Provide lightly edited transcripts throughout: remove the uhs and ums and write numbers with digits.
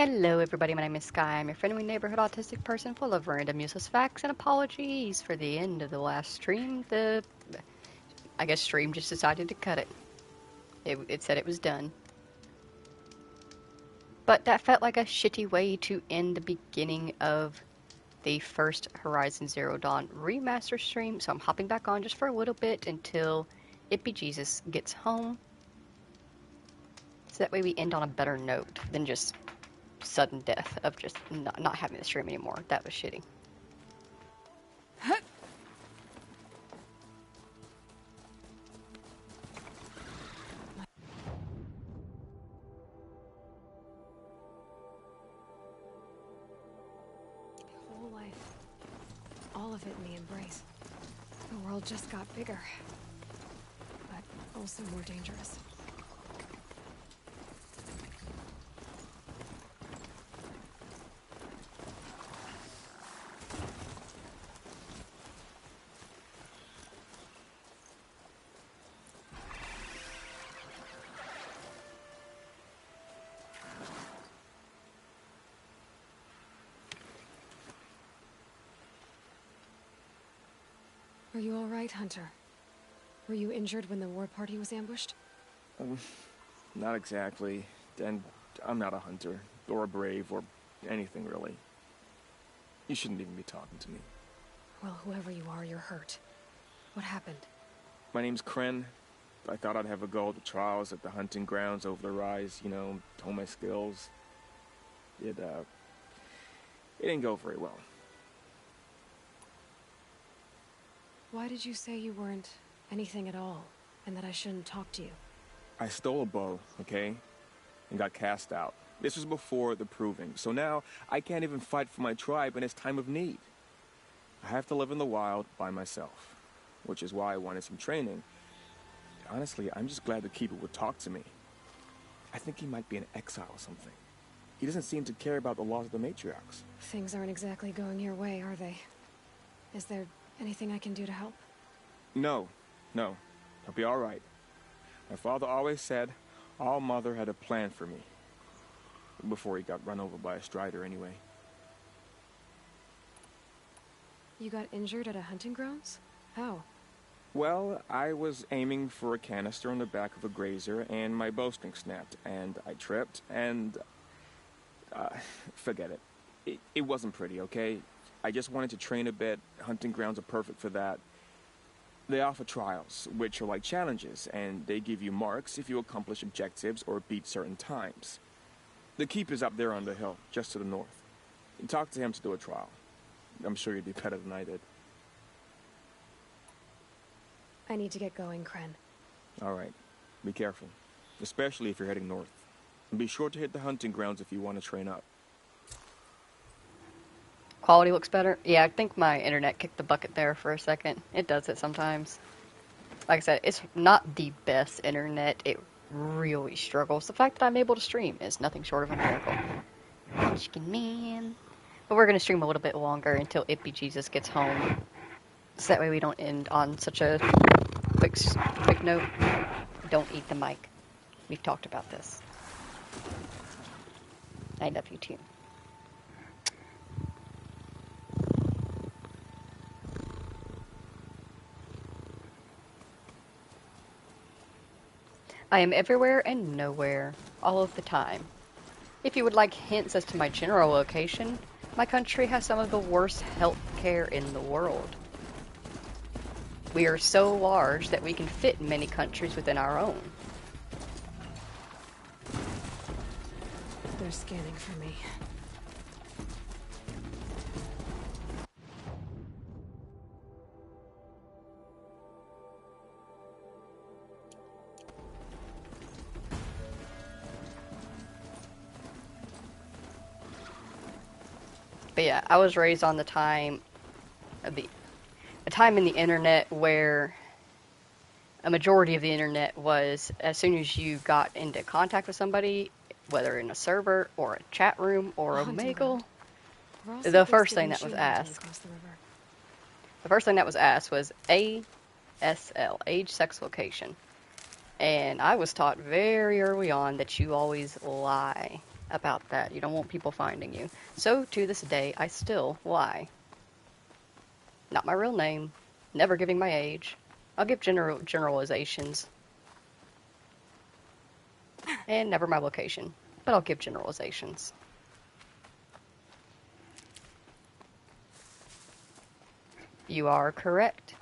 Hello everybody, my name is Sky. I'm your friendly neighborhood autistic person full of random useless facts and apologies for the end of the last stream. I guess stream just decided to cut it. It said it was done. But that felt like a shitty way to end the beginning of the first Horizon Zero Dawn remaster stream, so I'm hopping back on just for a little bit until Ippy Jesus gets home. So that way we end on a better note than just sudden death of just not having the stream anymore. That was shitty. My whole life, all of it in the embrace. The world just got bigger, but also more dangerous. Are you all right, Hunter? Were you injured when the war party was ambushed? Not exactly. And I'm not a hunter, or a brave, or anything really. You shouldn't even be talking to me. Well, whoever you are, you're hurt. What happened? My name's Kren. I thought I'd have a go at the trials at the hunting grounds over the rise, hone my skills. It didn't go very well. Why did you say you weren't anything at all, and that I shouldn't talk to you? I stole a bow, okay? And got cast out. This was before the proving, so now I can't even fight for my tribe in its time of need. I have to live in the wild by myself, which is why I wanted some training. Honestly, I'm just glad the Keeper would talk to me. I think he might be in exile or something. He doesn't seem to care about the laws of the matriarchs. Things aren't exactly going your way, are they? Is there anything I can do to help? No. I'll be all right. My father always said All Mother had a plan for me. Before he got run over by a strider, anyway. You got injured at a hunting grounds? How? Well, I was aiming for a canister on the back of a grazer, and my bowstring snapped, and I tripped, and... forget it. It wasn't pretty, okay? I just wanted to train a bit. Hunting grounds are perfect for that. They offer trials, which are like challenges, and they give you marks if you accomplish objectives or beat certain times. The Keeper's up there on the hill, just to the north. Talk to him to do a trial. I'm sure you'd do better than I did. I need to get going, Kren. All right. Be careful, especially if you're heading north. And be sure to hit the hunting grounds if you want to train up. Quality looks better. Yeah, I think my internet kicked the bucket there for a second. It does it sometimes. Like I said, it's not the best internet. It really struggles. The fact that I'm able to stream is nothing short of a miracle. Chicken man. But we're going to stream a little bit longer until Ippy Jesus gets home. So that way we don't end on such a quick note. Don't eat the mic. We've talked about this. I love you too. I am everywhere and nowhere, all of the time. If you would like hints as to my general location, my country has some of the worst health care in the world. We are so large that we can fit many countries within our own. They're scanning for me. But yeah, I was raised on the time of a time in the internet where a majority of the internet was as soon as you got into contact with somebody, whether in a server or a chat room or a Omegle, the first thing that was asked was ASL, age, sex, location. And I was taught very early on that you always lie about that. You don't want people finding you. So, to this day, I still lie. Not my real name, never giving my age. I'll give generalizations. And never my location, but I'll give generalizations. You are correct.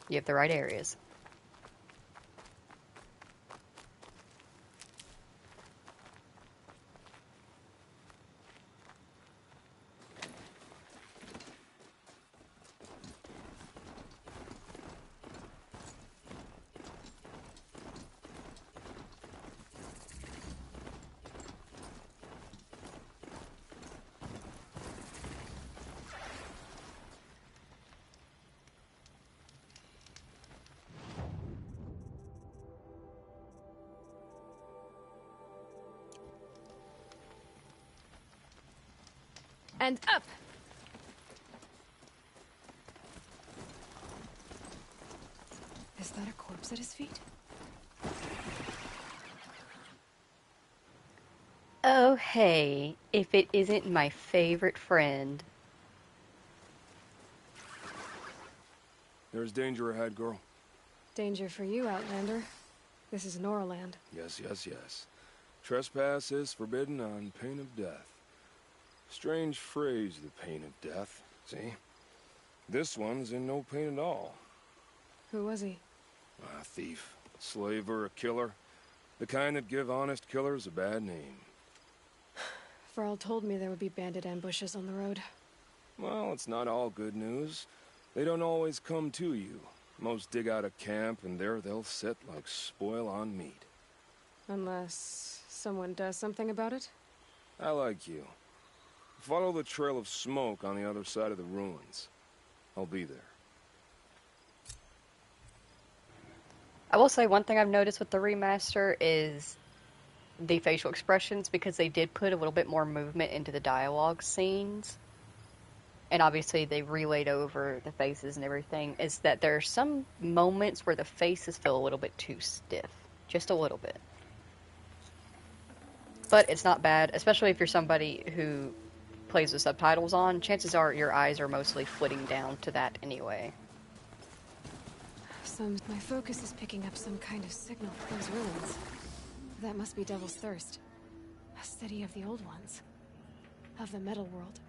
You have the right areas. And up! Is that a corpse at his feet? Oh, hey, if it isn't my favorite friend. There's danger ahead, girl. Danger for you, Outlander. This is Nora land. Yes, yes, yes. Trespass is forbidden on pain of death. Strange phrase, the pain of death. See? This one's in no pain at all. Who was he? A thief, slaver, a killer. The kind that give honest killers a bad name. Varl told me there would be bandit ambushes on the road. Well, it's not all good news. They don't always come to you. Most dig out a camp, and there they'll sit like spoil on meat. Unless someone does something about it? I like you. Follow the trail of smoke on the other side of the ruins. I'll be there. I will say one thing I've noticed with the remaster is the facial expressions, because they did put a little bit more movement into the dialogue scenes. And obviously they relayed over the faces and everything, is that there are some moments where the faces feel a little bit too stiff. Just a little bit. But it's not bad, especially if you're somebody who plays with subtitles on. Chances are your eyes are mostly flitting down to that anyway. My focus is picking up some kind of signal for those ruins. That must be Devil's Thirst. A study of the old ones. Of the metal world.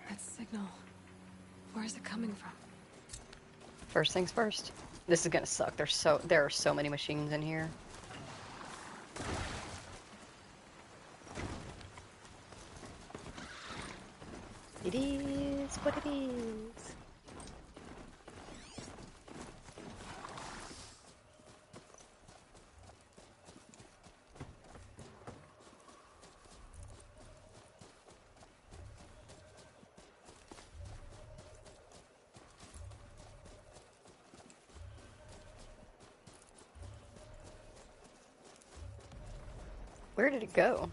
That signal. Where is it coming from? First things first. This is gonna suck. There are so many machines in here. It is what it is. Where did it go?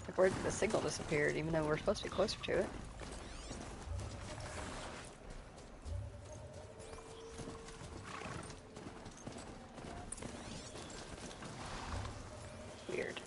Like, where did the signal disappear, even though we're supposed to be closer to it? Weird.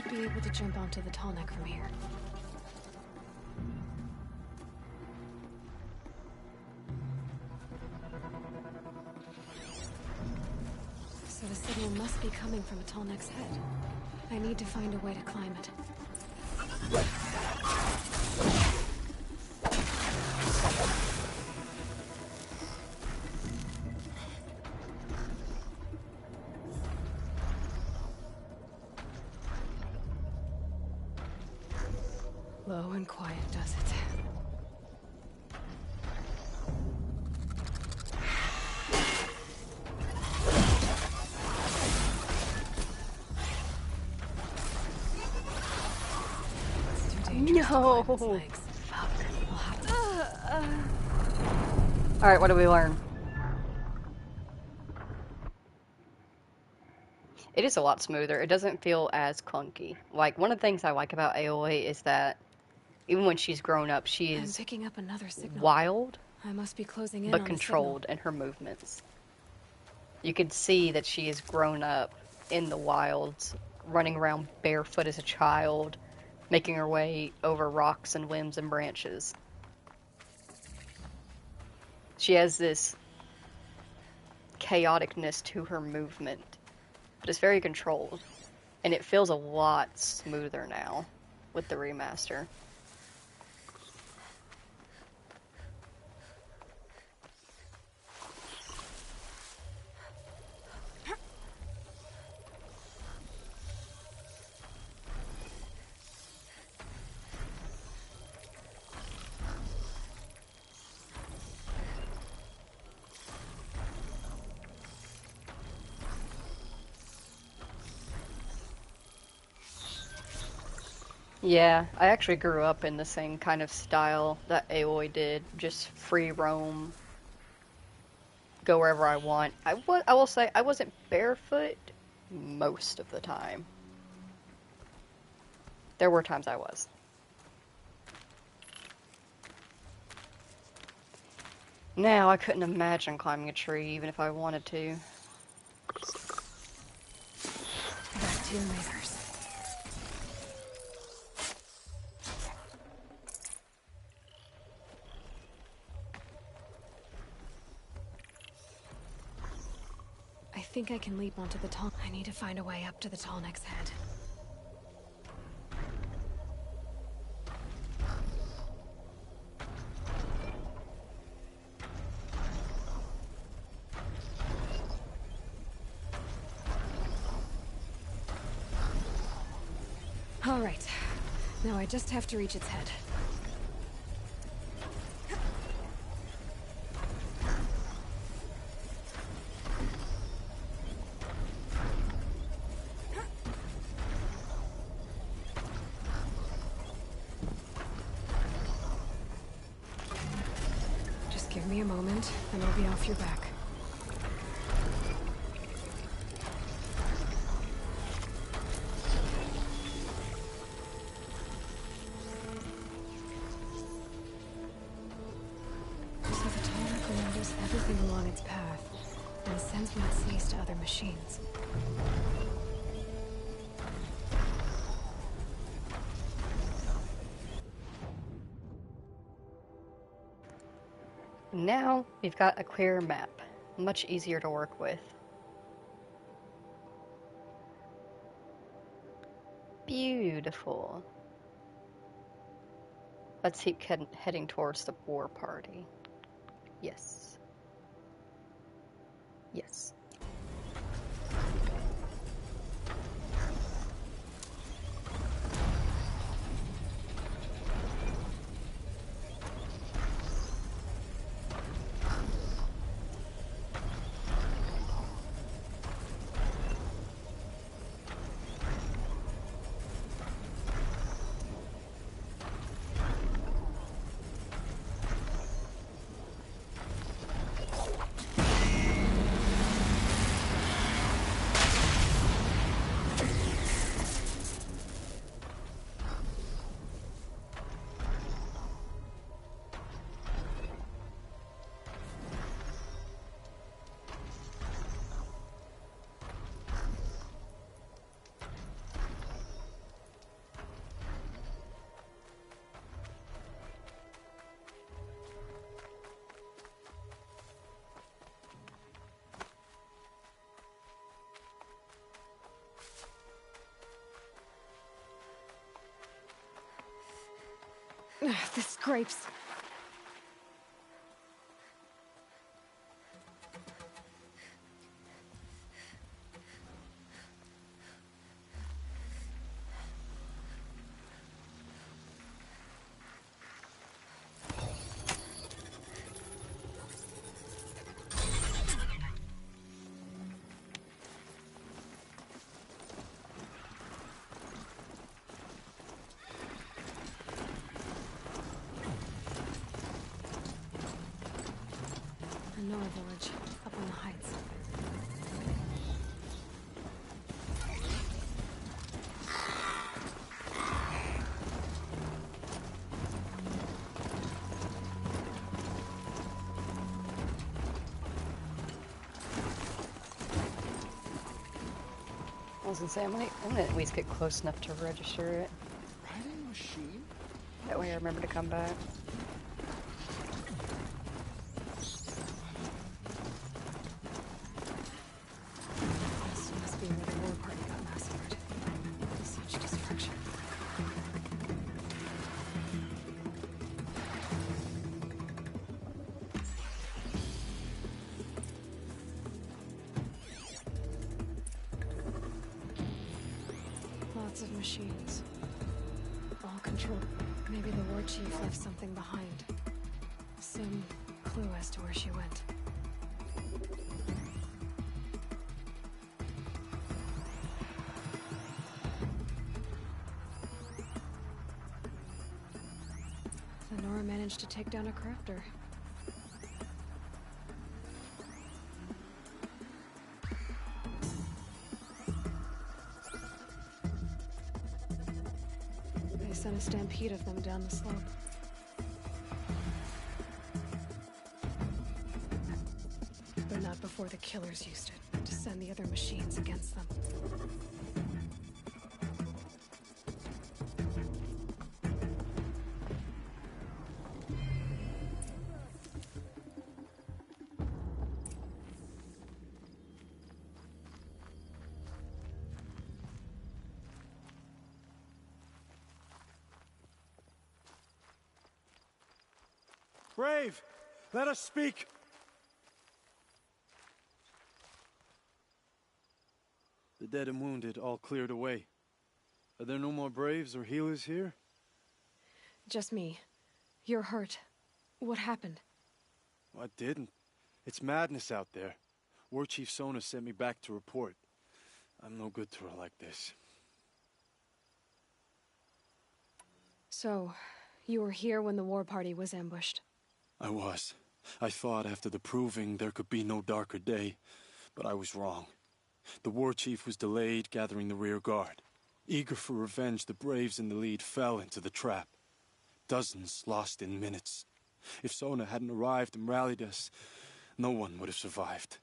Be able to jump onto the tall neck from here. So the signal must be coming from a tall neck's head. I need to find a way to climb it. Low and quiet does it. It's too dangerous. No! climb its legs. Fuck. I'll have to... Alright, what do we learn? It is a lot smoother. It doesn't feel as clunky. Like, one of the things I like about Aloy is that even when she's grown up, she I'm is picking up another signal. wild, I must be closing in but on controlled in her movements. You can see that she has grown up in the wilds, running around barefoot as a child, making her way over rocks and limbs and branches. She has this chaoticness to her movement, but it's very controlled, and it feels a lot smoother now with the remaster. Yeah, I actually grew up in the same kind of style that Aloy did, just free roam, go wherever I want. I will say I wasn't barefoot most of the time. There were times I was. Now, I couldn't imagine climbing a tree even if I wanted to. Back to your lasers. I think I can leap onto the tall... I need to find a way up to the Tallneck's head. All right. Now I just have to reach its head. Just give me a moment, and I'll be off your back. So the Tallneck remembers everything along its path, and sends what it sees to other machines. Now, we've got a clearer map, much easier to work with. Beautiful. Let's keep heading towards the war party. Yes. Yes. This scrapes. I was gonna say, I'm gonna at least get close enough to register it. Riding machine? That way I remember to come back. This must be where the war party got massacred. Such destruction. Lots of machines. All controlled. Maybe the war chief left something behind. Some clue as to where she went. The Nora managed to take down a crafter. They sent a stampede of them down the slope. But not before the killers used it to send the other machines against them. Brave! Let us speak! The dead and wounded all cleared away. Are there no more Braves or healers here? Just me. You're hurt. What happened? Well, I didn't. It's madness out there. War Chief Sona sent me back to report. I'm no good to her like this. So, you were here when the war party was ambushed? I was. I thought after the proving there could be no darker day, but I was wrong. The war chief was delayed gathering the rear guard. Eager for revenge, the Braves in the lead fell into the trap. Dozens lost in minutes. If Sona hadn't arrived and rallied us, no one would have survived.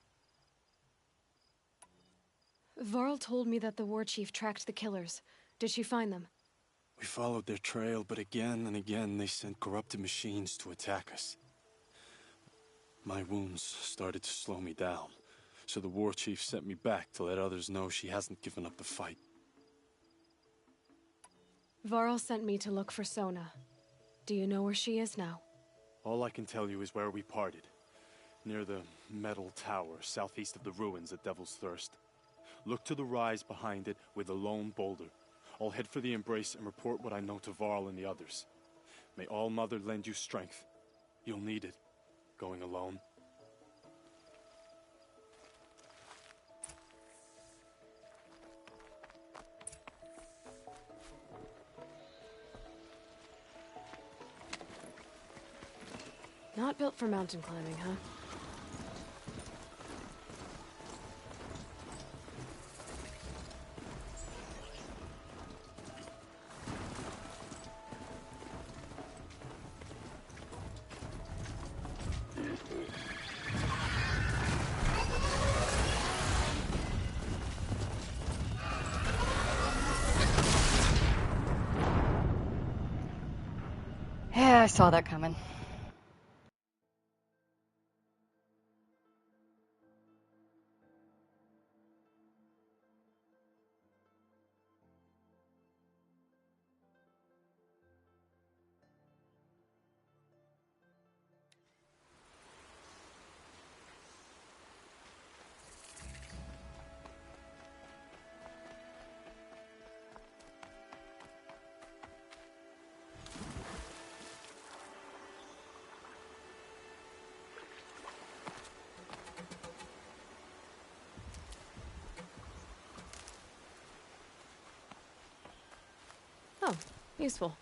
Varl told me that the war chief tracked the killers. Did she find them? We followed their trail, but again and again they sent corrupted machines to attack us. My wounds started to slow me down, so the war chief sent me back to let others know she hasn't given up the fight. Varl sent me to look for Sona. Do you know where she is now? All I can tell you is where we parted. Near the metal tower, southeast of the ruins at Devil's Thirst. Look to the rise behind it with a lone boulder. I'll head for the embrace and report what I know to Varl and the others. May All Mother lend you strength. You'll need it, going alone. Not built for mountain climbing, huh? Yeah, I saw that coming. Oh, useful.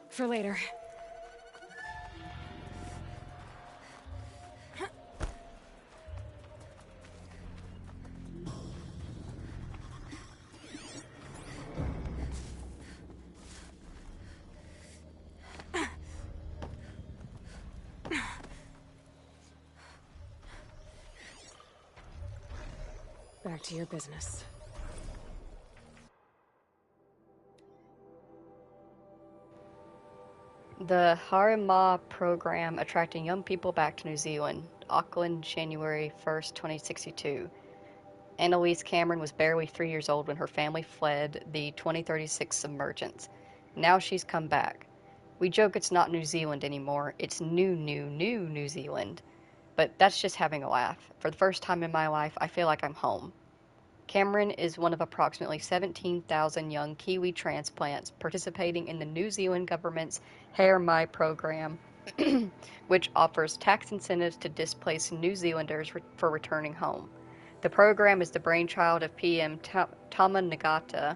For later. back to your business. The Harima program attracting young people back to New Zealand. Auckland, January 1st, 2062. Annalise Cameron was barely 3 years old when her family fled the 2036 submergence. Now she's come back. We joke it's not New Zealand anymore, it's New Zealand. But that's just having a laugh. For the first time in my life, I feel like I'm home. Cameron is one of approximately 17,000 young Kiwi transplants participating in the New Zealand government's Hair My program, which offers tax incentives to displaced New Zealanders for returning home. The program is the brainchild of PM Tama Nagata,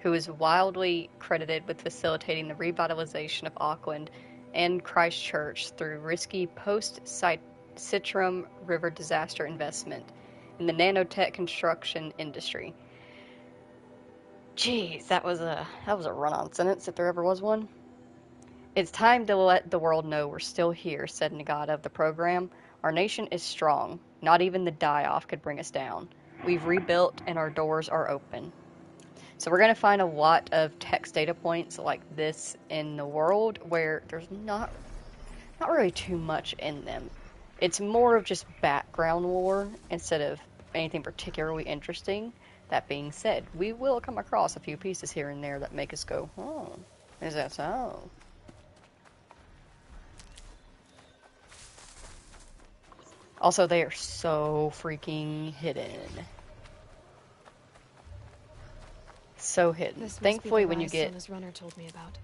who is widely credited with facilitating the revitalization of Auckland and Christchurch through risky post-Citrum River disaster investment in the nanotech construction industry. Jeez, that was a run-on sentence if there ever was one. It's time to let the world know we're still here, said Nagata of the program. Our nation is strong. Not even the die-off could bring us down. We've rebuilt and our doors are open. So we're going to find a lot of text data points like this in the world where there's not really too much in them. It's more of just background lore instead of anything particularly interesting. That being said, we will come across a few pieces here and there that make us go, oh, is that so? Also, they are so freaking hidden. So hidden. This must Thankfully, be the when you rise get Sona's runner told me about.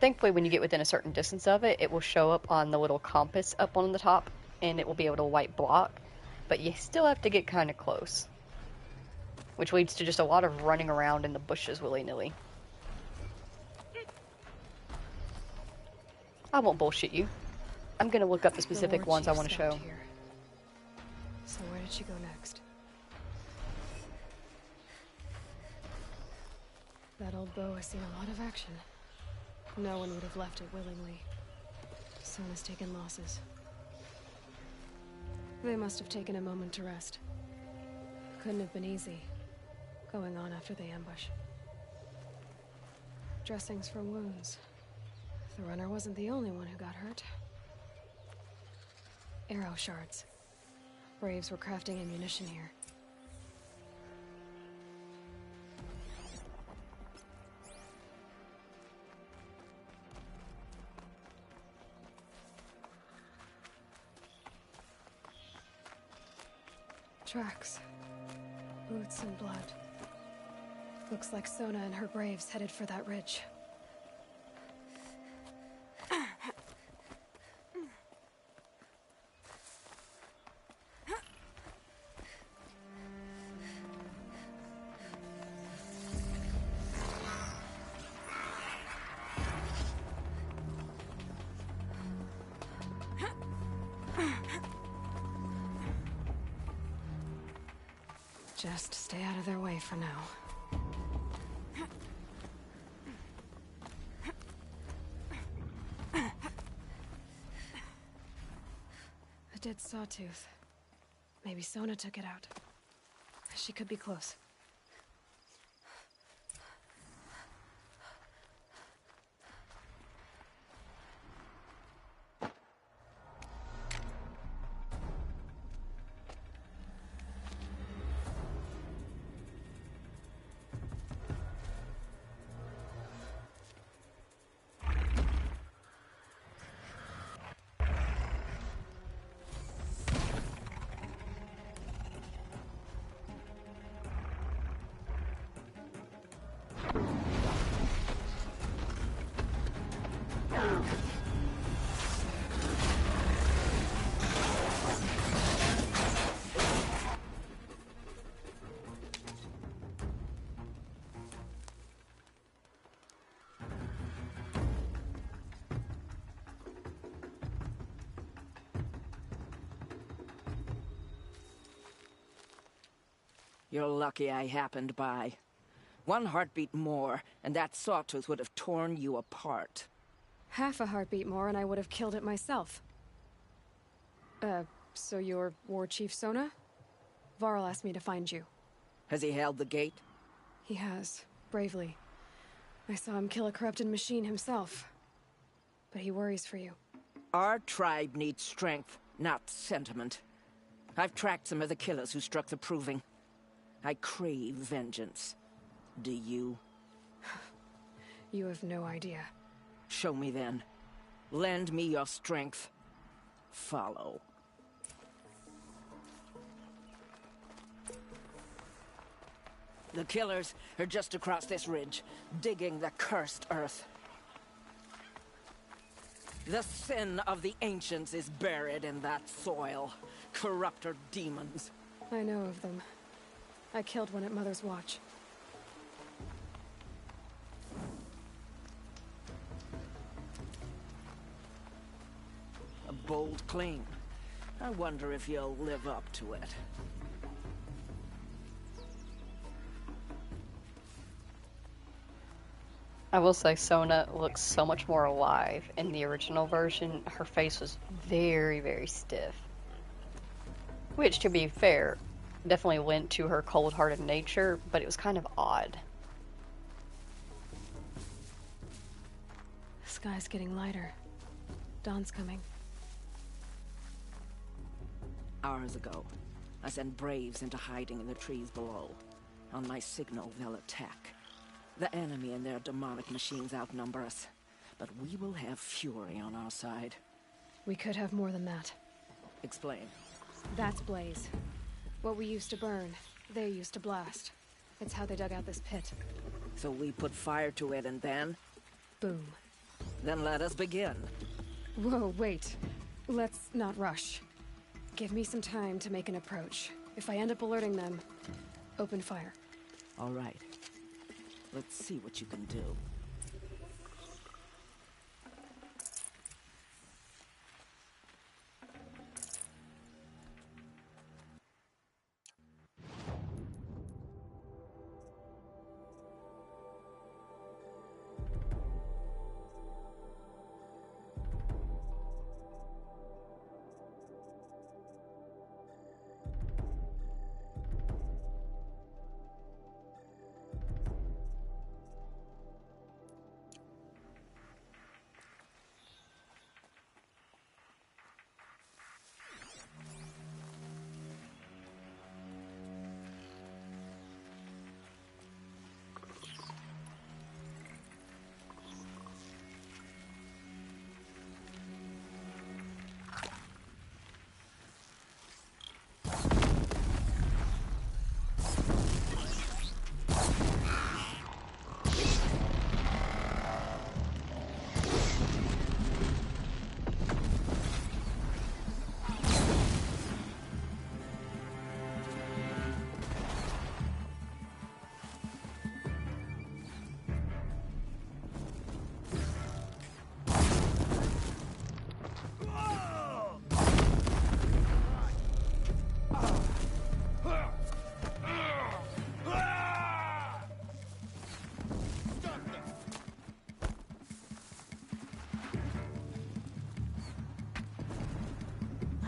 Thankfully, when you get within a certain distance of it, it will show up on the little compass up on the top, and it will be able to white block. But you still have to get kind of close, which leads to just a lot of running around in the bushes willy-nilly. I won't bullshit you. I'm gonna look up the specific ones I want to show. Here. So where did she go next? That old bow has seen a lot of action. No one would have left it willingly. Sona's taken losses. They must have taken a moment to rest. Couldn't have been easy, going on after the ambush. Dressings for wounds. The runner wasn't the only one who got hurt. Arrow shards. Braves were crafting ammunition here. Tracks. Boots and blood. Looks like Sona and her braves headed for that ridge. Just stay out of their way for now. A dead sawtooth. Maybe Sona took it out. She could be close. You're lucky I happened by. One heartbeat more, and that sawtooth would have torn you apart. Half a heartbeat more and I would have killed it myself. So you're War Chief Sona? Varl asked me to find you. Has he held the gate? He has, bravely. I saw him kill a corrupted machine himself. But he worries for you. Our tribe needs strength, not sentiment. I've tracked some of the killers who struck the Proving. I crave vengeance. Do you? You have no idea. Show me then. Lend me your strength. Follow. The killers are just across this ridge, digging the cursed earth. The sin of the ancients is buried in that soil. Corrupter demons. I know of them. I killed one at Mother's Watch. A bold claim. I wonder if you'll live up to it. I will say Sona looks so much more alive. In the original version, her face was very, very stiff. Which, to be fair, definitely went to her cold-hearted nature, but it was kind of odd. The sky's getting lighter. Dawn's coming. Hours ago, I sent Braves into hiding in the trees below. On my signal, they'll attack. The enemy and their demonic machines outnumber us, but we will have fury on our side. We could have more than that. Explain. That's Blaze. What we used to burn, they used to blast. It's how they dug out this pit. So we put fire to it and then? Boom. Then let us begin. Whoa, wait. Let's not rush. Give me some time to make an approach. If I end up alerting them, open fire. All right. Let's see what you can do.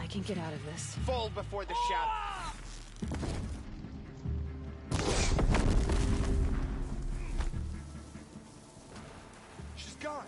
I can get out of this. Fall before the shadow. She's gone.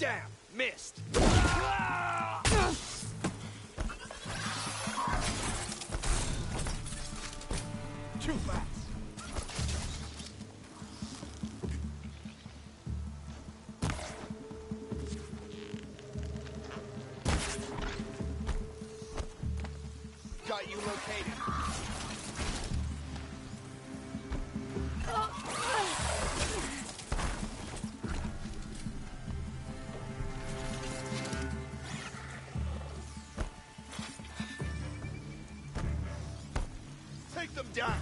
Damn! Missed! Too fast! Got you located. Take them down.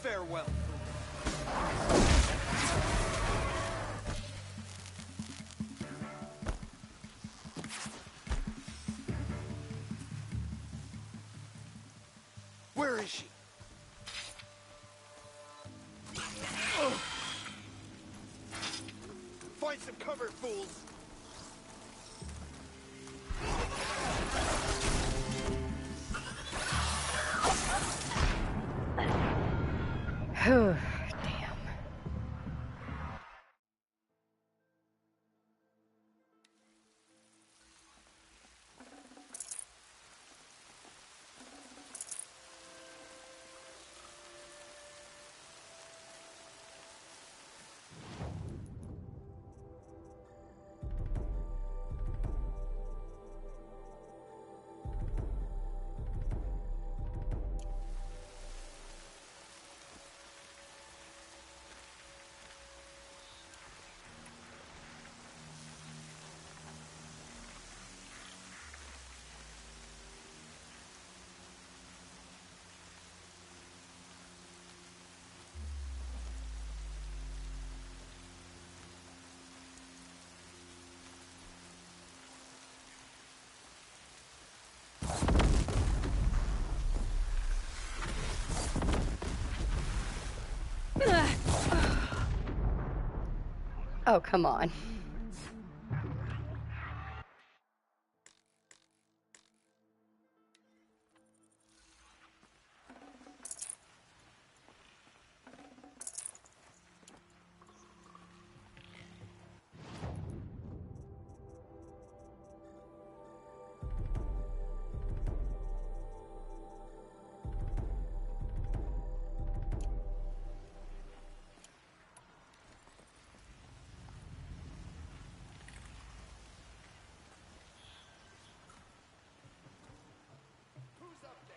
Farewell. Where is she? Ugh. Find some cover, fools! Damn. Oh, come on. Who's up there?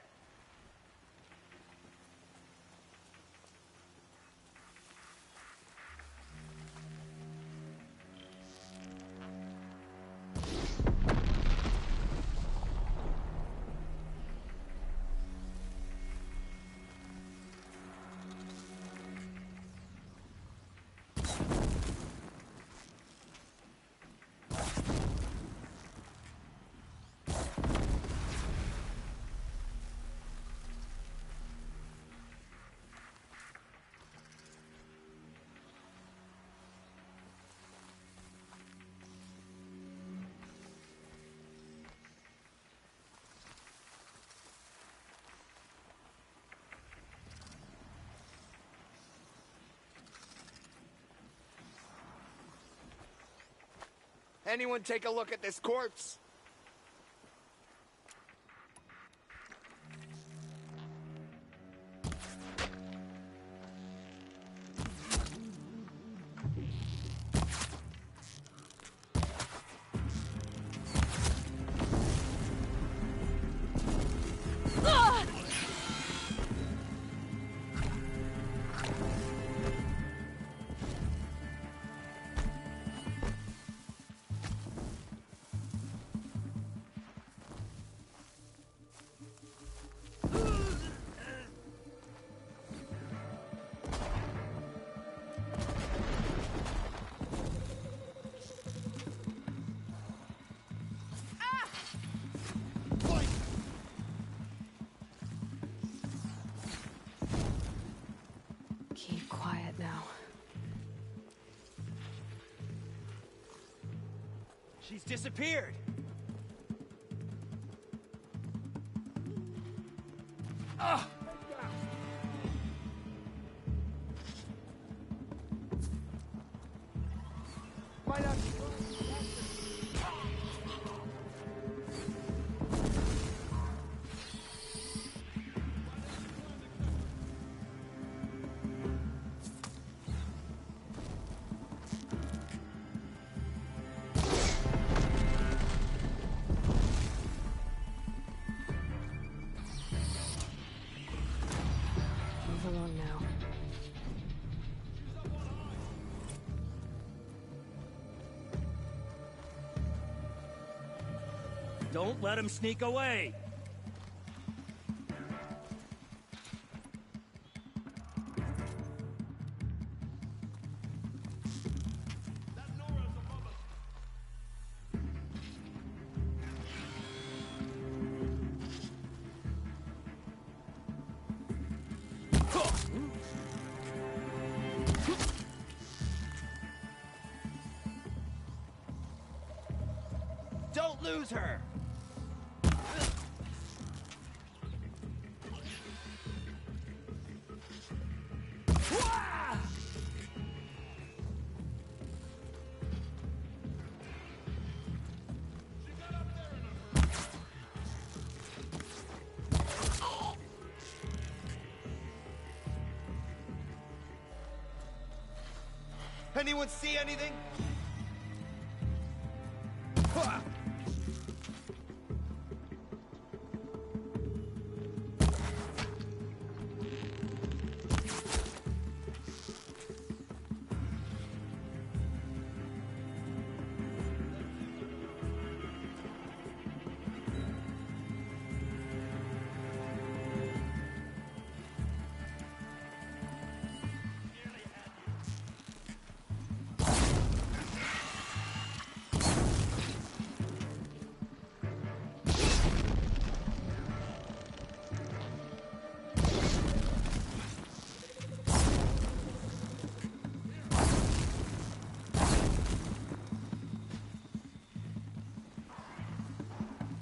Anyone take a look at this corpse? Keep quiet now. She's disappeared. Move along now. Don't let him sneak away! Don't lose her! Anyone see anything?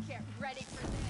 Get ready for this.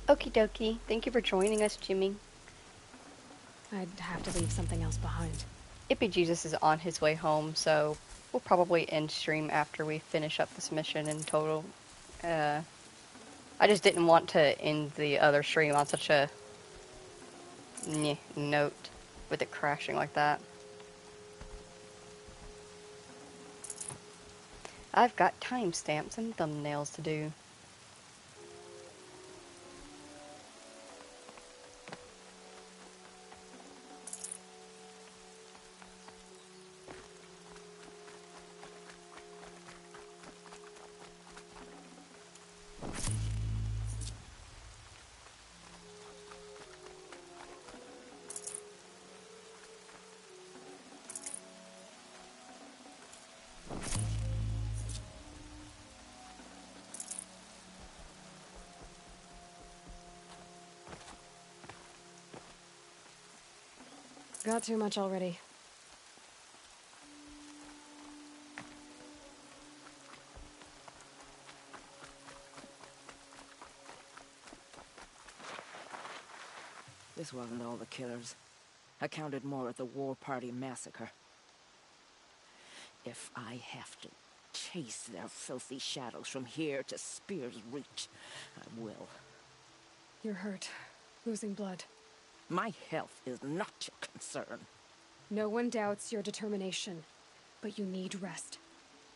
Okie dokie. Thank you for joining us, Jimmy. I'd have to leave something else behind. Ippy Jesus is on his way home, so we'll probably end stream after we finish up this mission in total. I just didn't want to end the other stream on such a note with it crashing like that. I've got timestamps and thumbnails to do. got too much already. This wasn't all the killers. I counted more at the War Party massacre. If I have to chase their filthy shadows from here to Spear's Reach, I will. You're hurt. Losing blood. My health is not your concern. No one doubts your determination, but you need rest.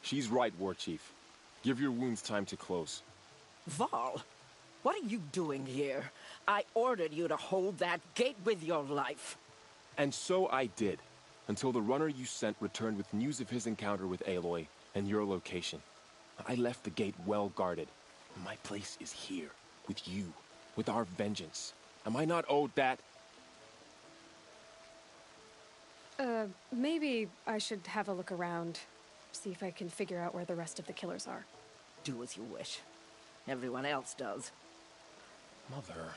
She's right, War Chief. Give your wounds time to close. Val, what are you doing here? I ordered you to hold that gate with your life. And so I did, until the runner you sent returned with news of his encounter with Aloy and your location. I left the gate well guarded. My place is here, with you, with our vengeance. Am I not owed that? Maybe I should have a look around. See if I can figure out where the rest of the killers are. Do as you wish. Everyone else does. Mother.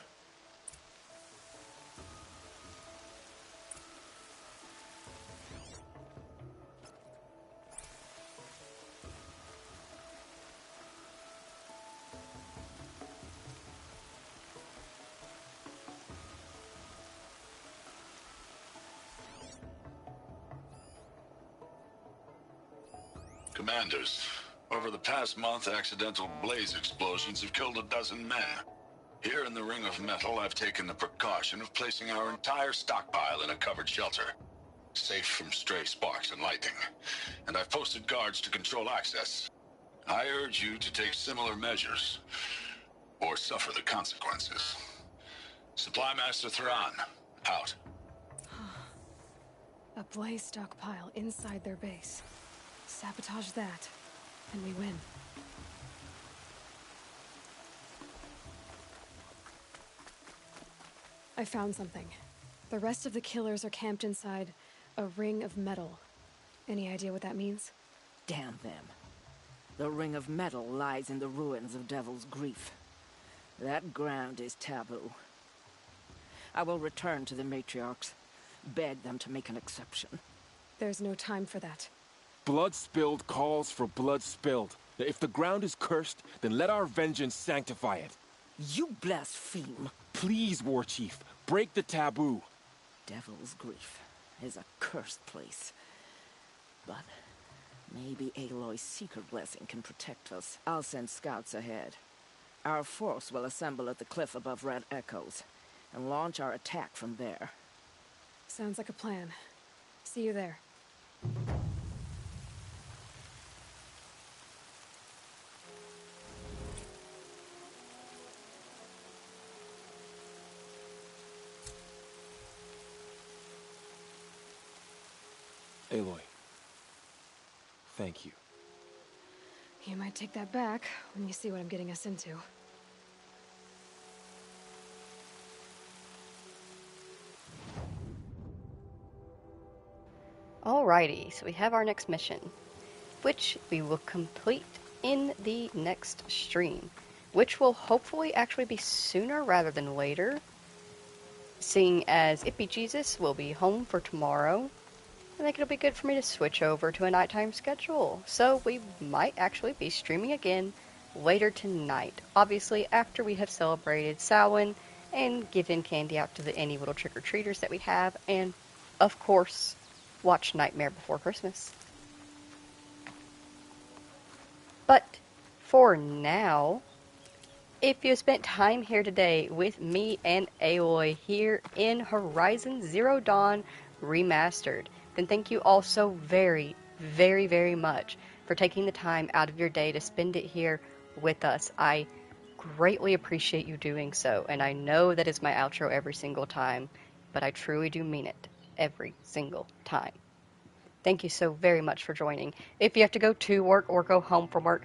Commanders, over the past month, accidental blaze explosions have killed 12 men. Here in the Ring of Metal, I've taken the precaution of placing our entire stockpile in a covered shelter, safe from stray sparks and lightning. And I've posted guards to control access. I urge you to take similar measures, or suffer the consequences. Supply Master Thran, out. A blaze stockpile inside their base. Sabotage that, and we win. I found something. The rest of the killers are camped inside a ring of metal. Any idea what that means? Damn them. The Ring of Metal lies in the ruins of Devil's Grief. That ground is taboo. I will return to the matriarchs, beg them to make an exception. There's no time for that. Blood spilled calls for blood spilled. If the ground is cursed, then let our vengeance sanctify it. You blaspheme. Please, War Chief, break the taboo. Devil's Grief is a cursed place. But maybe Aloy's secret blessing can protect us. I'll send scouts ahead. Our force will assemble at the cliff above Red Echoes and launch our attack from there. Sounds like a plan. See you there. Aloy, thank you. You might take that back when you see what I'm getting us into. Alrighty, so we have our next mission, which we will complete in the next stream, which will hopefully actually be sooner rather than later, seeing as Ippy Jesus will be home for tomorrow. I think it'll be good for me to switch over to a nighttime schedule, so we might actually be streaming again later tonight, obviously after we have celebrated Samhain and given candy out to any little trick-or-treaters that we have, and of course watch Nightmare Before Christmas. But for now, if you spent time here today with me and Aloy here in Horizon Zero Dawn Remastered, then thank you all so very, very, very much for taking the time out of your day to spend it here with us. I greatly appreciate you doing so, and I know that is my outro every single time, but I truly do mean it every single time. Thank you so very much for joining. If you have to go to work or go home from work,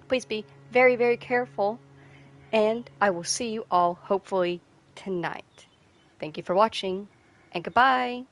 please be very, very careful, and I will see you all hopefully tonight. Thank you for watching, and goodbye!